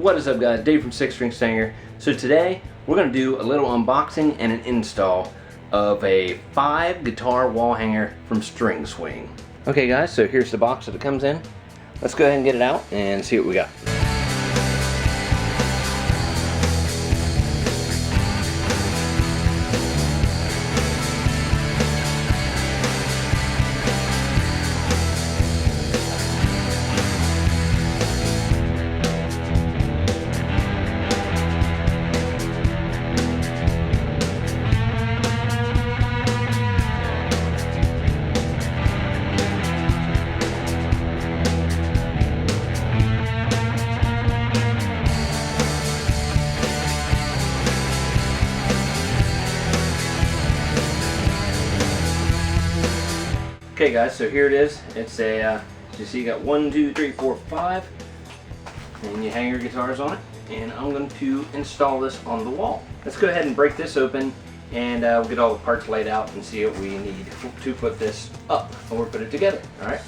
What is up, guys? Dave from StringSwing here. So today we're going to do a little unboxing and an install of a 5 guitar wall hanger from StringSwing. Okay guys, so here's the box that it comes in. Let's go ahead and get it out and see what we got. Okay guys, so here it is. It's a, as you see, you got 1, 2, 3, 4, 5, and you hang your guitars on it. And I'm going to install this on the wall. Let's go ahead and break this open, and we'll get all the parts laid out and see what we need to put this up or put it together. All right.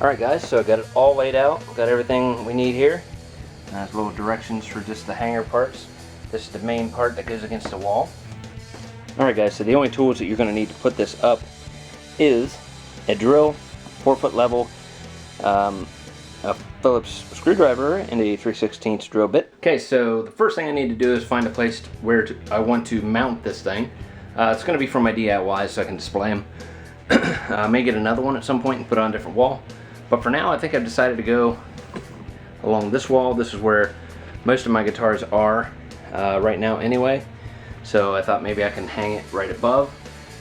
Alright guys, so I got it all laid out, got everything we need here. There's little directions for just the hanger parts. This is the main part that goes against the wall. Alright guys, so the only tools that you're going to need to put this up is a drill, 4-foot level, a Phillips screwdriver, and a 3/16 drill bit. Okay, so the first thing I need to do is find a place where I want to mount this thing. It's going to be for my DIYs so I can display them. I may get another one at some point and put it on a different wall. But for now, I think I've decided to go along this wall. This is where most of my guitars are right now anyway. So I thought maybe I can hang it right above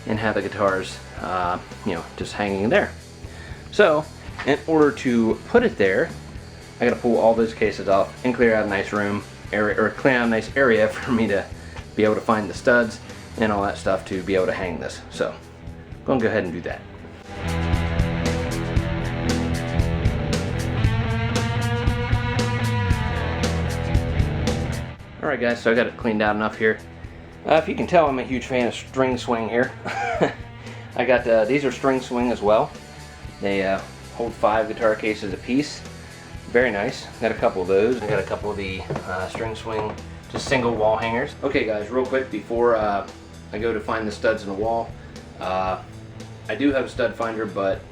and have the guitars, you know, just hanging there. So in order to put it there, I gotta pull all those cases off and clear out a nice room area, or clear out a nice area for me to be able to find the studs and all that stuff to be able to hang this. So I'm gonna go ahead and do that. Alright guys, so I got it cleaned out enough here. If you can tell, I'm a huge fan of StringSwing here. I got, these are StringSwing as well. They hold 5 guitar cases apiece. Very nice. Got a couple of those. I got a couple of the StringSwing just single wall hangers. Okay guys, real quick before I go to find the studs in the wall. I do have a stud finder, but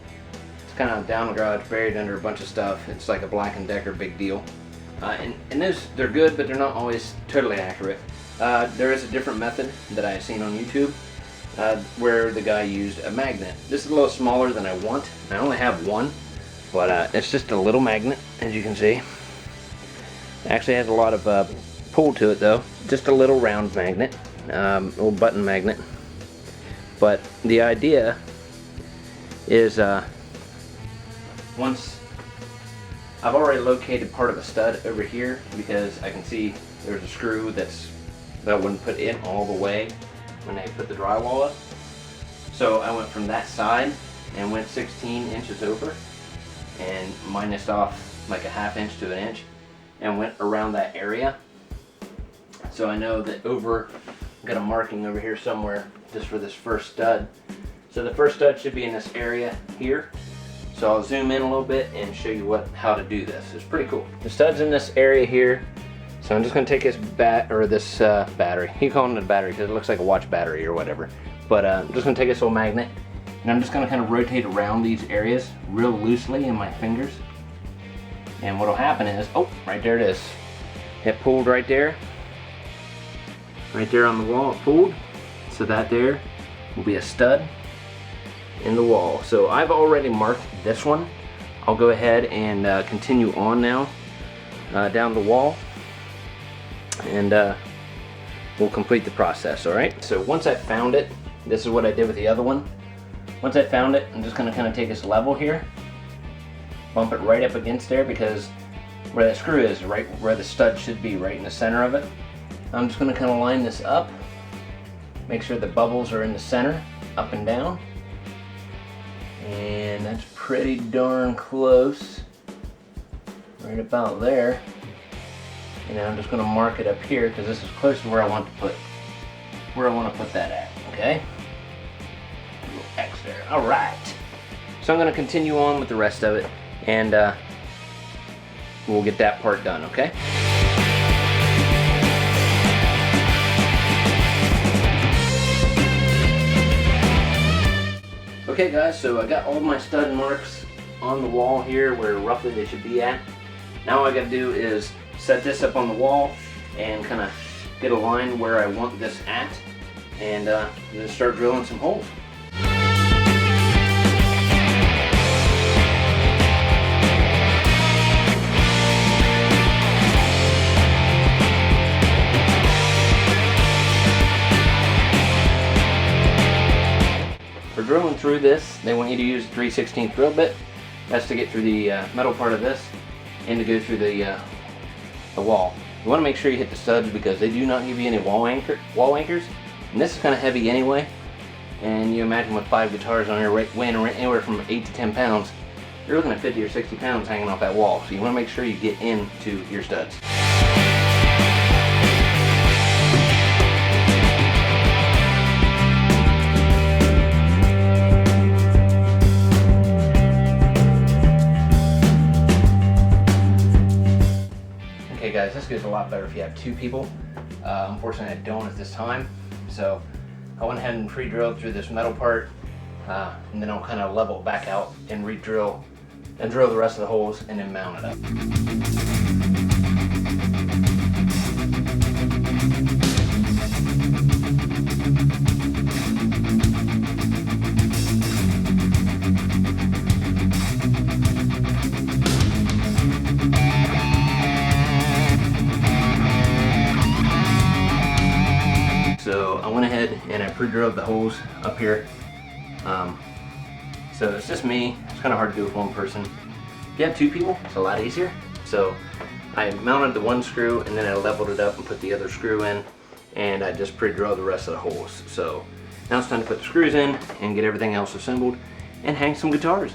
it's kind of down the garage, buried under a bunch of stuff. It's like a Black & Decker big deal. And those, they're good, but they're not always totally accurate. There is a different method that I've seen on YouTube where the guy used a magnet. This is a little smaller than I want. I only have one, but it's just a little magnet, as you can see. It actually has a lot of pull to it though. Just a little round magnet, little button magnet. But the idea is once I've already located part of the stud over here, because I can see there's a screw that I wouldn't put in all the way when they put the drywall up. So I went from that side and went 16 inches over and minused off like a 1/2 inch to 1 inch and went around that area. So I know that I've got a marking over here somewhere just for this first stud. So the first stud should be in this area here. So I'll zoom in a little bit and show you how to do this. It's pretty cool. The stud's in this area here. So I'm just gonna take this battery. You call it a battery because it looks like a watch battery or whatever. But I'm just gonna take this little magnet and I'm just gonna kind of rotate around these areas real loosely in my fingers. And what'll happen is, oh, right there it is. It pulled right there. Right there on the wall, it pulled. So that there will be a stud in the wall. So I've already marked this one. I'll go ahead and continue on now down the wall, and we'll complete the process. Alright, so once I found it, this is what I did with the other one. Once I found it, I'm just going to kind of take this level here, bump it right up against there, because where that screw is, right where the stud should be, right in the center of it. I'm just going to kind of line this up, make sure the bubbles are in the center, up and down. And that's pretty darn close. Right about there. And I'm just going to mark it up here because this is close to where I want to put that at. Okay. A little X there. All right. So I'm going to continue on with the rest of it, and we'll get that part done. Okay. Okay guys, so I got all my stud marks on the wall here where roughly they should be at. Now all I gotta do is set this up on the wall and kind of get a line where I want this at, and then start drilling some holes. For drilling through this, they want you to use a 3/16 drill bit. That's to get through the metal part of this and to go through the wall. You want to make sure you hit the studs because they do not give you any wall anchors. And this is kind of heavy anyway. And you imagine with 5 guitars on here weighing anywhere from 8 to 10 pounds, you're looking at 50 or 60 pounds hanging off that wall. So you want to make sure you get into your studs. Okay guys, this goes a lot better if you have 2 people. Unfortunately I don't at this time. So I went ahead and pre-drilled through this metal part, and then I'll kind of level it back out and re-drill and drill the rest of the holes and then mount it up. So I went ahead and I pre-drilled the holes up here. So it's just me. It's kind of hard to do with one person. If you have 2 people, it's a lot easier. So I mounted the one screw and then I leveled it up and put the other screw in, and I just pre-drilled the rest of the holes. So now it's time to put the screws in and get everything else assembled and hang some guitars.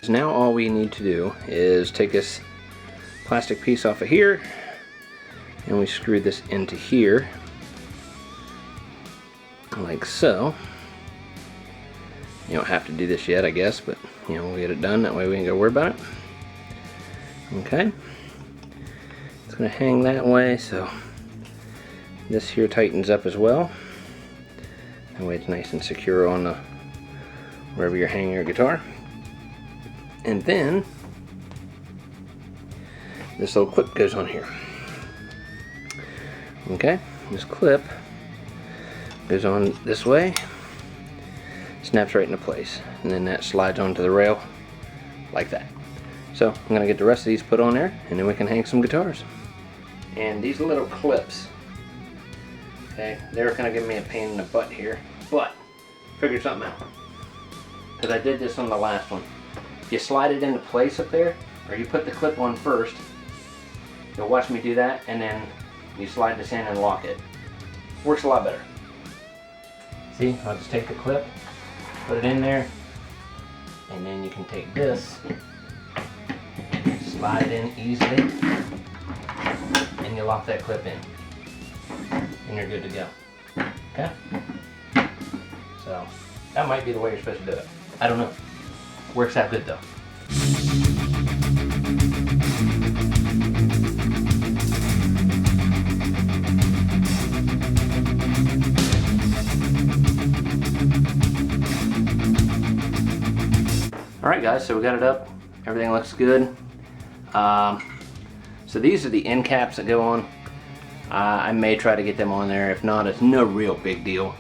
Now all we need to do is take this plastic piece off of here and we screw this into here like so. You don't have to do this yet, I guess, but you know, we'll get it done, that way we ain't gotta worry about it. Okay, it's gonna hang that way, so this here tightens up as well. That way it's nice and secure on the wherever you're hanging your guitar. And then this little clip goes on here. Okay, this clip goes on this way, snaps right into place, and then that slides onto the rail like that. So I'm gonna get the rest of these put on there, and then we can hang some guitars. And these little clips, okay, they're kind of giving me a pain in the butt here, but figure something out, because I did this on the last one. If you slide it into place up there, or you put the clip on first, you'll watch me do that, and then you slide this in and lock it. Works a lot better. See, I'll just take the clip, put it in there, and then you can take this, slide it in easily, and you lock that clip in, and you're good to go. Okay? So, that might be the way you're supposed to do it. I don't know. Works out good though. Alright guys, so we got it up. Everything looks good. So these are the end caps that go on. I may try to get them on there. If not, it's no real big deal.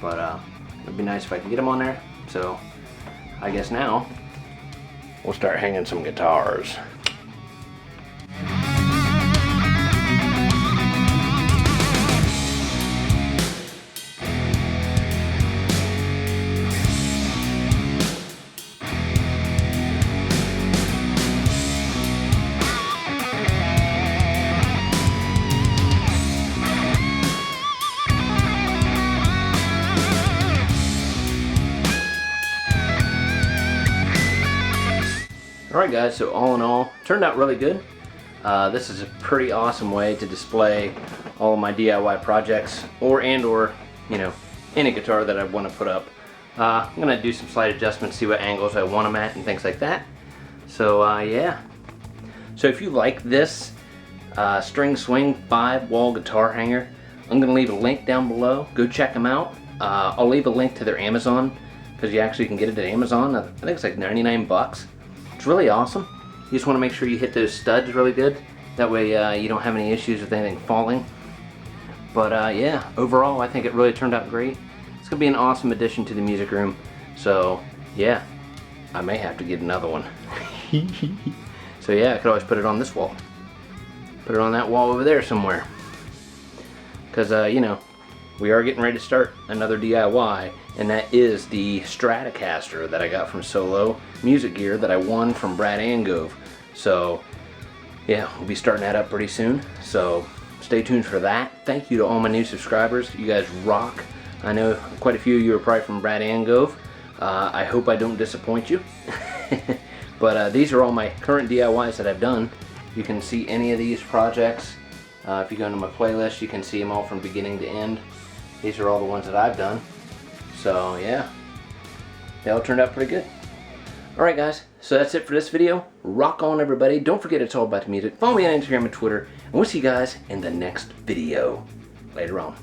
But it'd be nice if I could get them on there. So I guess now we'll start hanging some guitars. Alright guys, so all in all, turned out really good. This is a pretty awesome way to display all of my DIY projects, or you know, any guitar that I want to put up. I'm going to do some slight adjustments, see what angles I want them at and things like that. So yeah. So if you like this StringSwing 5-wall guitar hanger, I'm going to leave a link down below. Go check them out. I'll leave a link to their Amazon, because you actually can get it at Amazon. I think it's like 99 bucks. It's really awesome. You just want to make sure you hit those studs really good. That way you don't have any issues with anything falling. But yeah, overall I think it really turned out great. It's going to be an awesome addition to the music room. So yeah, I may have to get another one. So yeah, I could always put it on this wall. Put it on that wall over there somewhere. Because you know, we are getting ready to start another DIY, and that is the Stratocaster that I got from Solo Music Gear that I won from Brad Angove. So yeah, we'll be starting that up pretty soon, so stay tuned for that. Thank you to all my new subscribers. You guys rock. I know quite a few of you are probably from Brad Angove. I hope I don't disappoint you. But these are all my current DIYs that I've done. You can see any of these projects. If you go into my playlist, you can see them all from beginning to end. These are all the ones that I've done. So yeah, they all turned out pretty good. Alright guys, so that's it for this video. Rock on everybody. Don't forget it's all about the music. Follow me on Instagram and Twitter. And we'll see you guys in the next video. Later on.